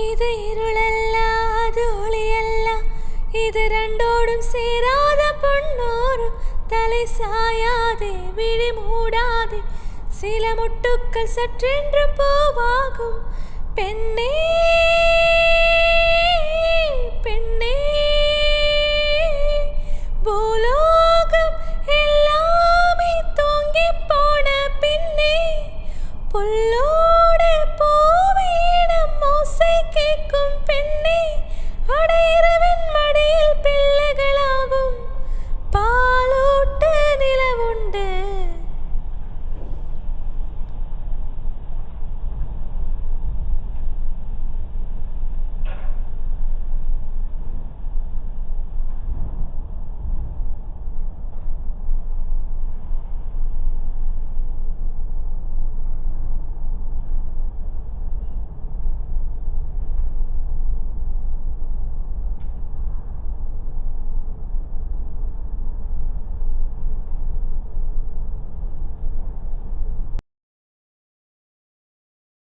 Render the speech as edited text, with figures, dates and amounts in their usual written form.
இது இருளல்ல அது ஒளியல்ல இது ரெண்டோடும் சேராத பொன்னோரும் தலை சாயாதே விழி மூடாதே சில முட்டுக்கள் சற்றென்று போவாகும் பெண்ணே பெண்ணே பூலோகம் எல்லாமே தூங்கி போன பின்னே புல்லோ